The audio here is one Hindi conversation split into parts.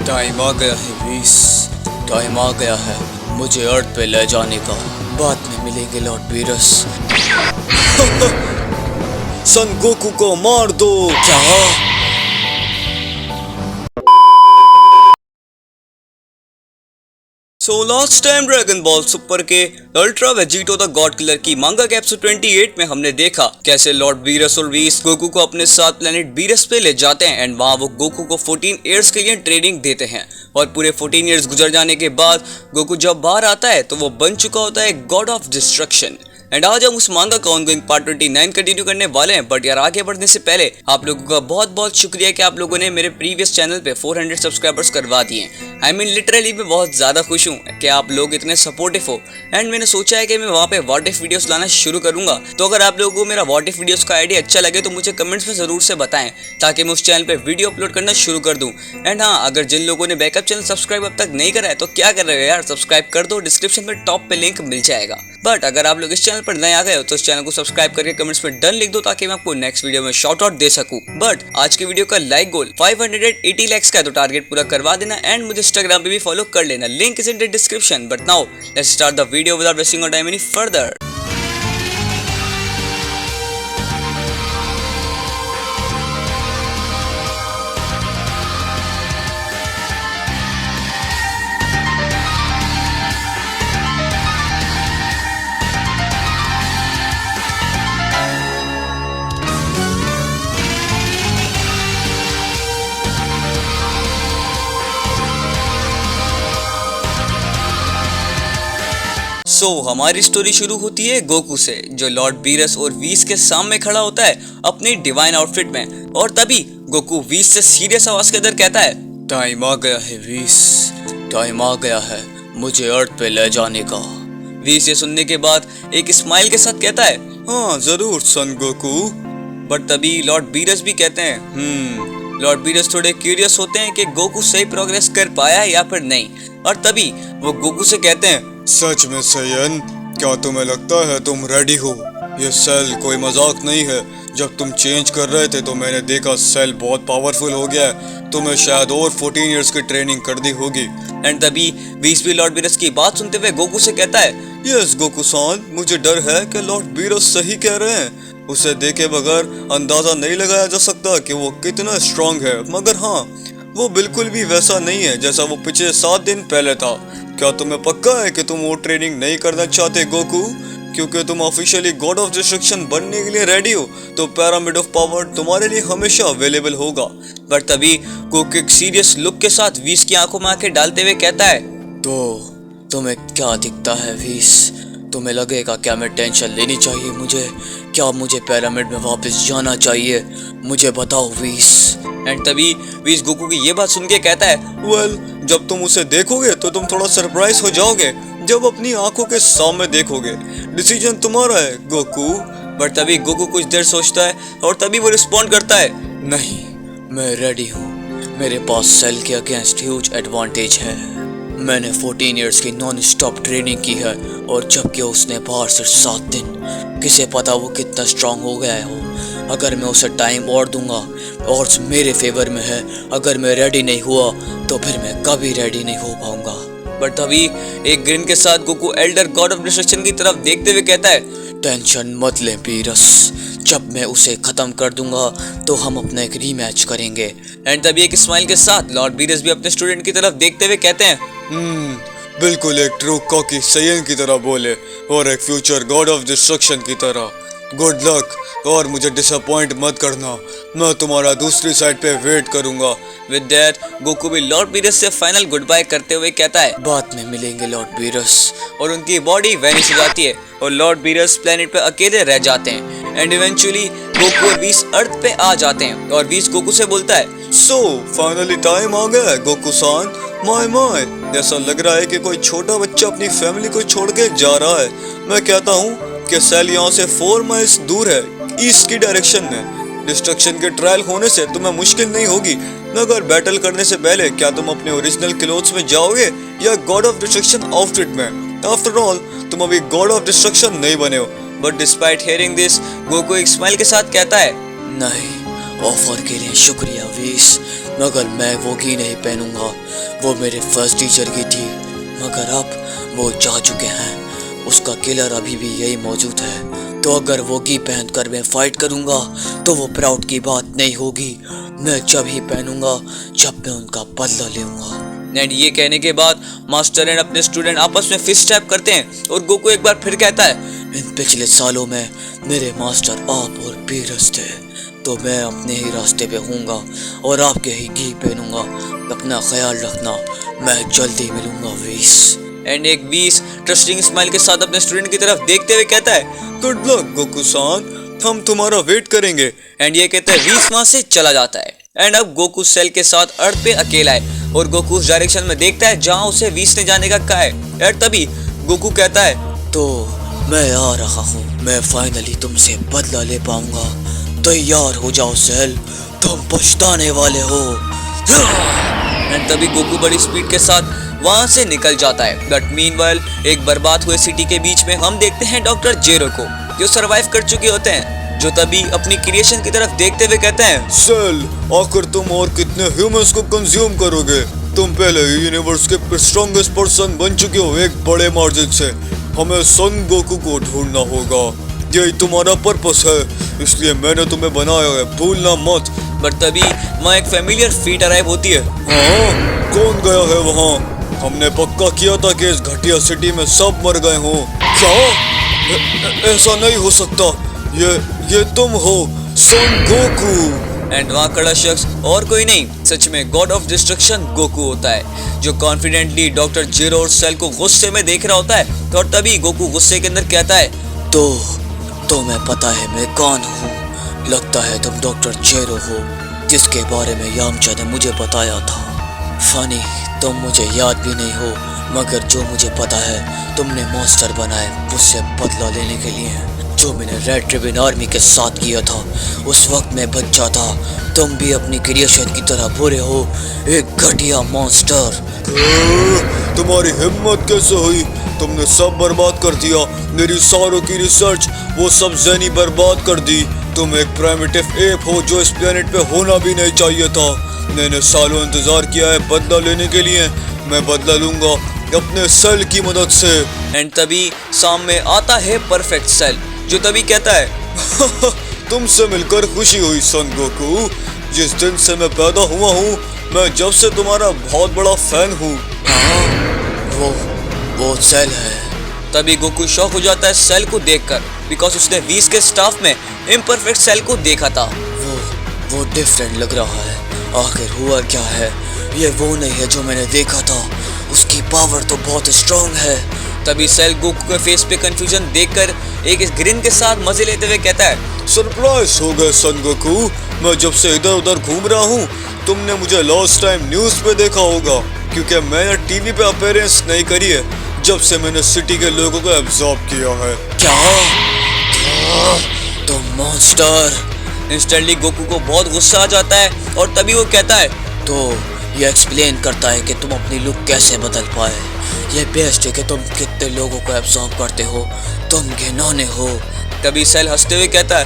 टाइम आ गया है वीस, टाइम आ गया है मुझे अर्थ पे ले जाने का। बाद में मिलेंगे लॉर्ड बीरस। सन गोकू को मार दो। क्या? Last time Dragon Ball Super के Ultra Vegito the god killer की मांगा के एपिसोड 28 में हमने देखा कैसे लॉर्ड बीरस और वीस गोकू को अपने साथ प्लेनेट बीरस पे ले जाते हैं एंड वहाँ वो गोकू को 14 ईयर्स के लिए ट्रेनिंग देते हैं। और पूरे 14 ईयर्स गुजर जाने के बाद गोकू जब बाहर आता है तो वो बन चुका होता है गॉड ऑफ डिस्ट्रक्शन। एंड आज हम उस मांगा का ऑनगोइंग पार्ट 29 कंटिन्यू करने वाले हैं। बट यार आगे बढ़ने से पहले आप लोगों का बहुत बहुत शुक्रिया कि आप लोगों ने मेरे प्रीवियस चैनल पे 400 सब्सक्राइबर्स करवा दिए। आई मीन लिटरली मैं बहुत ज्यादा खुश हूँ कि आप लोग इतने सपोर्टिव हो। एंड मैंने सोचा है कि मैं वहाँ पे व्हाट इफ वीडियोस लाना शुरू करूंगा। तो अगर आप लोगों को मेरा व्हाट इफ वीडियोस का आइडिया अच्छा लगे तो मुझे कमेंट्स में जरूर से बताएं ताकि मैं उस चैनल पे वीडियो अपलोड करना शुरू कर दूं। एंड हाँ, अगर जिन लोगों ने बैकअप चैनल सब्सक्राइब अब तक नहीं करा है तो क्या कर रहे हो यार, सब्सक्राइब कर दो, डिस्क्रिप्शन में टॉप पे लिंक मिल जाएगा। बट अगर आप लोग इस चैनल पर नए आ गए हो तो इस चैनल को सब्सक्राइब करके कमेंट्स में डन लिख दो ताकि मैं आपको नेक्स्ट वीडियो में शॉर्ट आउट दे सकूं। बट आज की वीडियो का लाइक गोल 580 लाइक्स का है तो टारगेट पूरा करवा देना एंड मुझे इंस्टाग्राम पे भी फॉलो कर लेना, link is in the description. But now let's start the video without wasting your time any further. हमारी स्टोरी शुरू होती है गोकू से जो लॉर्ड बीरस और वीस के सामने खड़ा होता है अपनी डिवाइन आउटफिट में। और तभी गोकू वीस से सीरियस आवाज के अंदर कहता है, टाइम आ गया है वीस, टाइम आ गया है मुझे अर्थ पे ले जाने का। वीस ये सुनने के बाद एक स्माइल के साथ कहता है, हाँ जरूर सन गोकू। बट तभी लॉर्ड बीरस भी कहते हैं, लॉर्ड बीरस थोड़े क्यूरियस होते हैं कि गोकू सही प्रोग्रेस कर पाया है या फिर नहीं। और तभी वो गोकू से कहते हैं, सच में सयन, क्या तुम्हें लगता है तुम रेडी हो? ये सेल कोई मजाक नहीं है। जब तुम चेंज कर रहे थे तो मैंने देखा सेल बहुत पावरफुल हो गया है। तुम्हें शायद और 14 इयर्स की ट्रेनिंग करनी होगी। एंड तभी वीस भी लॉर्ड बीरस की बात सुनते हुए गोकू से कहता है, यस गोकू सान, मुझे डर है कि लॉर्ड बीरस सही कह रहे हैं। उसे देखे बगैर अंदाजा नहीं लगाया जा सकता कि वो कितना स्ट्रांग है, मगर हाँ, वो बिल्कुल भी वैसा नहीं है जैसा वो पिछले 7 दिन पहले था। क्या तुम्हें पक्का है कि तुम वो ट्रेनिंग नहीं करना चाहते गोकू? क्योंकि तुम ऑफिशियली गॉड ऑफ डिस्ट्रक्शन बनने के लिए रेडी हो तो पिरामिड ऑफ पावर तुम्हारे लिए हमेशा अवेलेबल होगा। पर तभी गोकू एक सीरियस लुक के साथ वीस की आंखों में आंखें डालते हुए कहता है, तो तुम्हें क्या दिखता है वीस? तुम्हें लगेगा क्या मैं टेंशन लेनी चाहिए मुझे? क्या मुझे पिरामिड में वापस जाना चाहिए? मुझे बताओ वीस। एंड तभी वीस गोकू की ये बात सुन के कहता है, वेल, जब तुम उसे देखोगे तो तुम थोड़ा सरप्राइज हो जाओगे जब अपनी आंखों के सामने देखोगे। डिसीजन तुम्हारा है गोकू। बट तभी गोकू कुछ देर सोचता है और तभी वो रिस्पॉन्ड करता है, नहीं, मैं रेडी हूँ। मेरे पास सेल के अगेंस्ट ह्यूज एडवांटेज है। मैंने 14 इयर्स की नॉन स्टॉप ट्रेनिंग की है और जबकि उसने बाहर से 7 दिन, किसे पता वो कितना स्ट्रांग हो गया हो। अगर मैं उसे टाइम और दूंगा, और मेरे फेवर में है, अगर मैं रेडी नहीं हुआ तो फिर मैं कभी रेडी नहीं हो पाऊंगा। बट तभी एक ग्रिन के साथ Goku Elder God of destruction की तरफ देखते हुए कहता है, टेंशन मत ले बीरस, जब मैं उसे खत्म कर दूंगा तो हम अपना एक रीमैच करेंगे। एंड तभी एक स्माइल के साथ लॉर्ड बीरस भी अपने स्टूडेंट की तरफ देखते हुए कहते हैं, बिल्कुल एक ट्रू कॉकी सयन की तरह बोले और एक फ्यूचर गॉड ऑफ डिस्ट्रक्शन की तरह। गुड लक और मुझे डिसअपॉइंट मत करना, मैं तुम्हारा दूसरी साइड पे वेट करूंगा। विद दैट गोकू भी लॉर्ड बीरस से फाइनल गुड बाय करते हुए कहता है, बाद में मिलेंगे लॉर्ड बीरस। और उनकी बॉडी वैनिश हो जाती है और लॉर्ड बीरस प्लेनेट पे अकेले रह जाते हैं। एंड इवेंचुअली गोकू और वीस अर्थ पे आ जाते हैं और वीस गोकू से बोलता है, सो फाइनली टाइम आ गया है गोकू सान। माय ऐसा लग रहा है कि कोई छोटा बच्चा अपनी फैमिली को छोड़ के जा रहा है। मैं कहता हूँ कि सेल यहाँ से 4 माइल्स दूर है, ईस्ट की डायरेक्शन में। डिस्ट्रक्शन के ट्रायल होने से तुम्हें मुश्किल नहीं होगी, मगर बैटल करने से पहले क्या तुम अपने ओरिजिनल क्लोथ्स में जाओगे या गॉड ऑफ डिस्ट्रक्शन आउटफिट में? आफ्टर ऑल तुम अभी गॉड ऑफ डिस्ट्रक्शन नहीं बने हो। But despite hearing this Goku एक स्माइल के साथ कहता है, नहीं, ऑफर के लिए शुक्रिया वीस, मगर मैं वो की नहीं पहनूंगा। वो मेरे फर्स्ट टीचर की थी, मगर अब वो जा चुके हैं। उसका किलर अभी भी यही मौजूद है, तो अगर वो की पहनकर मैं फाइट करूंगा तो वो प्राउड की बात नहीं होगी। मैं जब ही पहनूंगा जब मैं उनका बदला लूंगा। एंड ये कहने के बाद मास्टर एंड अपने स्टूडेंट आपस में फिस्ट टैप करते हैं और गोकू एक बार फिर कहता है, इन पिछले सालों में मेरे मास्टर आप और बीरस थे, तो मैं अपने ही रास्ते पे हूँगा और आपके ही घी पहनूंगा। अपना ख्याल रखना, मैं जल्दी मिलूंगा वीस। एंड एक वीस ट्रस्टिंग स्माइल के साथ अपने स्टूडेंट की तरफ देखते हुए कहता है, गुड लक गोकू सान, हम तुम्हारा वेट करेंगे। एंड ये कहते हैं वीस वहां से चला जाता है। एंड अब गोकू सेल के साथ अर्थ पे अकेला है और गोकू उस डायरेक्शन में देखता है जहां उसे वीस ने जाने का कहा है। एंड तभी गोकू कहता है, तो मैं आ रहा हूँ, मैं फाइनली तुमसे बदला ले पाऊंगा। तैयार हो जाओ सेल, तुम पछताने वाले हो। एंड तभी गोकू बड़ी स्पीड के साथ वहां से निकल जाता है। बट मीनवाइल एक बर्बाद हुए सिटी के बीच में हम देखते हैं डॉक्टर जेरो को, जो सरवाइव कर चुके होते हैं, जो तभी अपनी क्रिएशन की तरफ देखते हुए कहते हैं, सेल, आखिर तुम और कितने ह्यूमंस को कंज्यूम करोगे? तुम पहले ही यूनिवर्स के स्ट्रॉन्गेस्ट पर्सन बन चुके हो एक बड़े मार्जिन से। हमें सन गोकू को ढूंढना होगा, यही तुम्हारा पर्पस है, इसलिए मैंने तुम्हें बनाया है, भूलना मत। बट तभी वहाँ एक फेमिलियर फीट अराइव होती है। हाँ, कौन गया है वहाँ? हमने पक्का किया था कि इस घटिया सिटी में सब मर गए हों। क्या? ऐसा नहीं हो सकता, ये तुम हो सन गोकू। एंड वहाँ खड़ा शख्स और कोई नहीं, सच में गॉड ऑफ डिस्ट्रक्शन गोकू होता है, जो कॉन्फिडेंटली डॉक्टर जेरो और सेल को गुस्से में देख रहा होता है। और तभी गोकू गुस्से के अंदर कहता है, तो मैं पता है मैं कौन हूँ। लगता है तुम डॉक्टर जेरो हो, जिसके बारे में यामचा ने मुझे बताया था। फनी, तुम मुझे याद भी नहीं हो, मगर जो मुझे पता है तुमने मॉन्स्टर बनाए मुझसे बदला लेने के लिए, जो मैंने रेड रिबन आर्मी के साथ किया था। उस वक्त मैं बच्चा था, तुम भी अपनी क्रिएशन की तरह बुरे हो, एक घटिया मॉन्स्टर। तुम्हारी हिम्मत कैसे हुई? तुमने सब बर्बाद कर दिया, मेरी सारों की रिसर्च, वो सब ज़हनी बर्बाद कर दी। तुम एक प्राइमिटिव एप हो जो इस प्लेनेट पे होना भी नहीं चाहिए था। मैंने सालों इंतजार किया है बदला लेने के लिए, मैं बदला लूंगा अपने सेल की मदद से। एंड तभी सामने आता है परफेक्ट सेल, जो तभी कहता है, तुमसे मिलकर खुशी हुई सन गोकू। जिस दिन से मैं पैदा हुआ हूँ, मैं जब से तुम्हारा बहुत बड़ा फैन हूँ। वो सेल है। तभी गोकू शॉक हो जाता है सेल को देखकर, बिकॉज उसने वीस के स्टाफ में इम्परफेक्ट सेल को देखा था। वो डिफरेंट लग रहा है। आखिर हुआ क्या है? ये वो नहीं है जो मैंने देखा था। उसकी पावर तो बहुत स्ट्रॉन्ग है। तभी सेल गोकू के फेस पे कंफ्यूजन देखकर एक ग्रिन के साथ मजे लेते हुए कहता है, सरप्राइज हो गए सन गोकू। मैं जब से इधर उधर घूम रहा हूँ, तुमने मुझे लास्ट टाइम न्यूज़ पे देखा होगा, क्योंकि मैंने टीवी पे अपीयरेंस नहीं करी है जब से मैंने सिटी के लोगों को एब्जॉर्ब किया है। क्या? तुम मॉन्स्टर! इंस्टेंटली गोकू को बहुत गुस्सा आ जाता है और तभी वो कहता है, तो ये एक्सप्लेन करता है कि तुम अपनी लुक कैसे बदल पाए। ये बेस्ट है कि तुम कितने लोगों को एब्जॉर्ब करते हो, तुम घिनौने हो। तभी सेल हंसते हुए कहता है,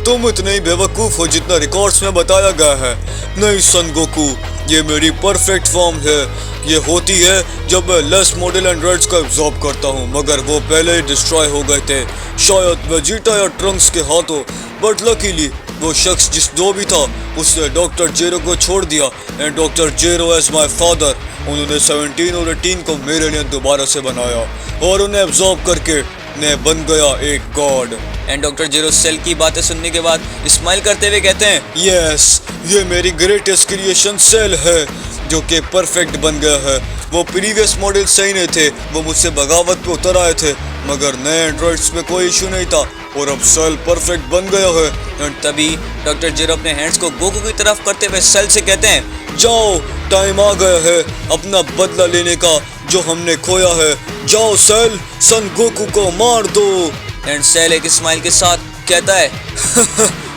तुम इतने ही बेवकूफ हो जितना रिकॉर्ड्स में बताया गया है। नहीं सन गोकू, ये मेरी परफेक्ट फॉर्म है। ये होती है जब मैं लेस मॉडल एंड्रॉइड्स को एब्जॉर्ब करता हूँ, मगर वो पहले ही डिस्ट्रॉय हो गए थे, शायद वेजिटा या ट्रंक्स के हाथों। बट लकीली वो शख्स जो भी था, उसने डॉक्टर जेरो को छोड़ दिया, एंड डॉक्टर जेरो एज माई फादर, उन्होंने 17 और 18 को मेरे लिए दोबारा से बनाया और उन्हें एब्जॉर्ब करके मैं बन गया एक गॉड। एंड डॉक्टर जेरो सेल की बातें सुनने के बाद स्माइल करते हुए कहते हैं, यस, ये मेरी ग्रेटेस्ट क्रिएशन सेल है, जो कि परफेक्ट बन गया है। वो प्रीवियस मॉडल सही नहीं थे, वो मुझसे बगावत पे उतर आए थे, मगर नए एंड्रॉइड्स में कोई इशू नहीं था और अब सेल परफेक्ट बन गया है। एंड तभी डॉक्टर जेरो अपने हैंड्स को गोकू की तरफ करते हुए सेल से कहते हैं, जाओ, टाइम आ गया है अपना बदला लेने का जो हमने खोया है। जाओ सेल, सन गोकू को मार दो। एंड सेल एक स्माइल के साथ कहता है,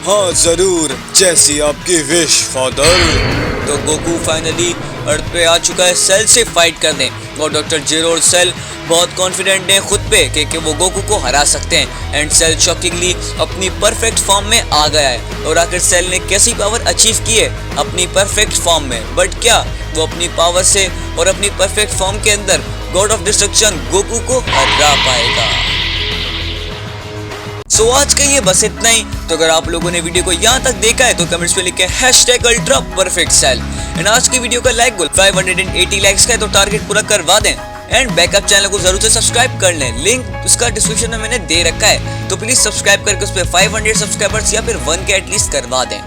हाँ जरूर, जैसी आपकी विश फादर। तो गोकू फाइनली अर्थ पे आ चुका है सेल से फाइट करने, और डॉक्टर जेरो और सेल बहुत कॉन्फिडेंट हैं खुद पे कि वो गोकू को हरा सकते हैं। एंड सेल शॉकिंगली अपनी परफेक्ट फॉर्म में आ गया है। और आखिर सेल ने कैसी पावर अचीव की है अपनी परफेक्ट फॉर्म में, बट क्या वो अपनी पावर से और अपनी परफेक्ट फॉर्म के अंदर गॉड ऑफ डिस्ट्रक्शन गोकू को हरा पाएगा? सो आज के लिए बस इतना ही। तो अगर आप लोगों ने वीडियो को यहाँ तक देखा है तो कमेंट्स में लिखे #UltraPerfectCell। एंड आज की वीडियो का लाइक गोल 580 लाइक्स का है तो टारगेट पूरा करवा दें। एंड बैकअप चैनल को जरूर से सब्सक्राइब कर लें, लिंक उसका डिस्क्रिप्शन में मैंने दे रखा है, तो प्लीज सब्सक्राइब करके उस पर 500 सब्सक्राइबर्स या फिर 1K एटलीस्ट करवा दें।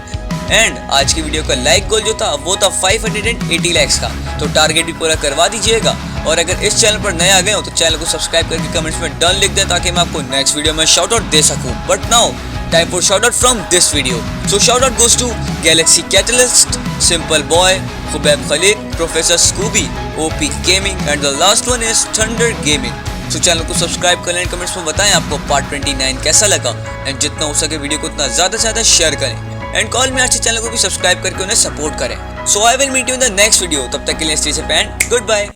एंड आज की वीडियो का लाइक गोल जो था वो था 580 लाइक्स का, तो टारगेट भी पूरा करवा दीजिएगा। और अगर इस चैनल पर नए आ गए हो तो चैनल को सब्सक्राइब करके कमेंट्स में डन लिख दें ताकि मैं आपको नेक्स्ट वीडियो में शाउट आउट दे सकूं। But now time for shout out from this video. So shout out goes to Galaxy Catalyst, Simple Boy, Khubaib Khalid, Professor Scooby, OP Gaming and the last one is Thunder Gaming. So channel को सब्सक्राइब कर लें, कमेंट्स में बताएं आपको पार्ट 29 कैसा लगा। एंड जितना हो सके वीडियो को उतना ज्यादा से ज्यादा शेयर करें। एंड कॉल में अच्छे चैनल को भी सब्सक्राइब करके उन्हें सपोर्ट करें। So I will meet you in the next video. तब तक के लिए stay safe and good bye.